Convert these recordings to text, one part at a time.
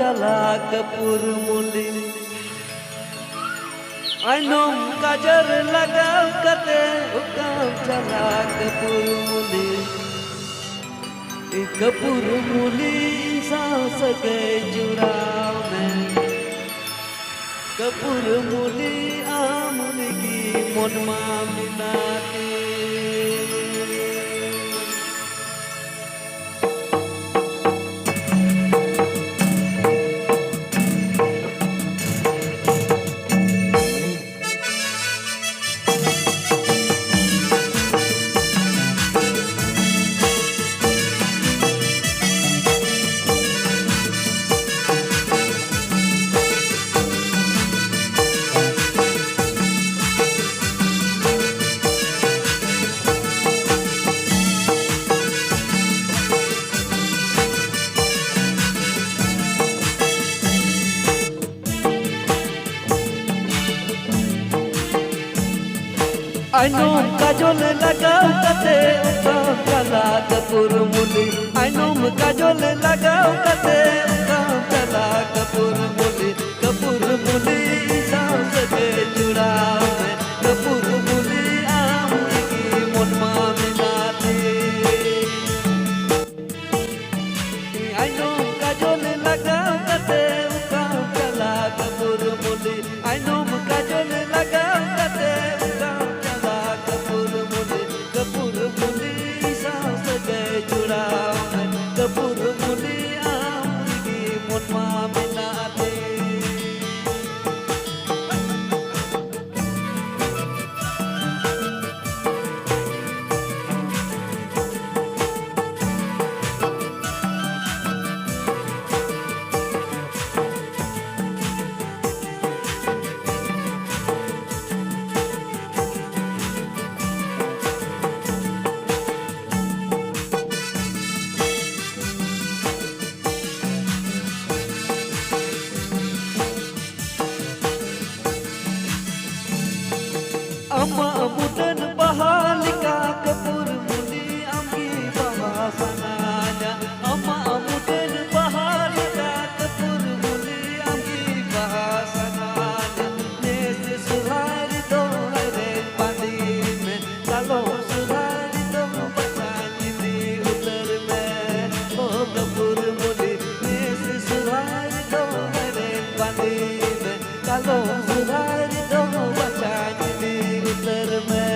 cala kepur muli Ainom kajar lagau kate ukam cala kepur muli Kepur muli insan segai jurau mein Kepur muli amun ki mon maminati Ainom kajol lagau kate ukam cala kepur muli Ainom kajol lagau kate ukam cala kepur muli insan segai jurau mein Kepur muli amun ki mon maminati Ainom kajol lagau kate ukam cala kepur muli Ainom kajol lagau kate Kepur muli amun ki mon maminati Amma amudan bahalika kepur muli amgi bahasananya Amma amudan bahalika kepur muli amgi bahasananya Nese suhari to hare pandi mein Kalo suhari to bacani di utar mein Oh kepur muli nese suhari to hare pandi mein Kalo suhari to bacani di उतर में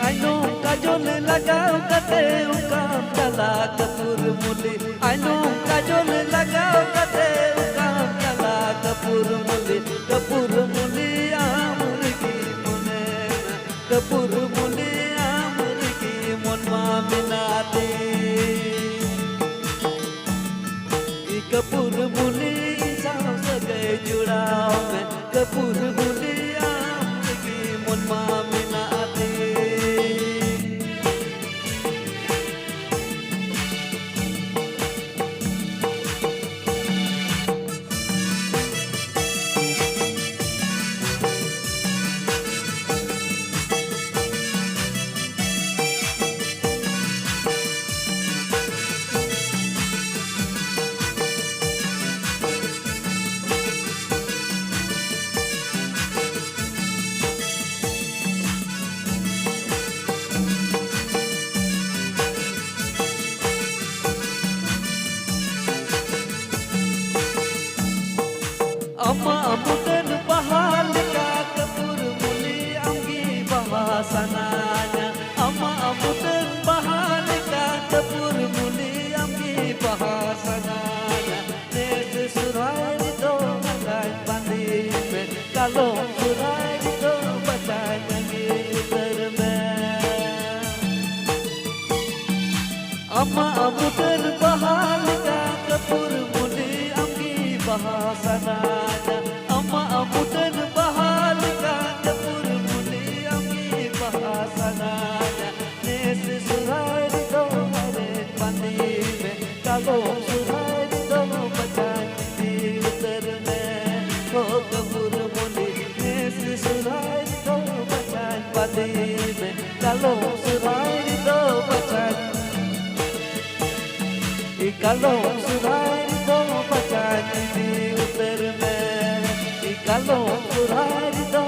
Ainom kajol lagau kate ukam cala kepur muli Ainom kajol lagau kate ukam cala kepur muli amun ki mone Kepur muli amun ki mon maminati Kepur muli insan segai jurau mein Kepur muli amun ki mon maminati kalau surai itu bacanya termen amma amu terbahalika kapur muli amgi bahasananya amma amu terbahalika kapur muli amgi bahasananya nes surai itu hare pandi me kalau surai itu bacanya termen oh kapur muli nes surai itu bacanya pandi me kalau surai itu bacanya kalau surai itu bacanya di utar में kalau surai itu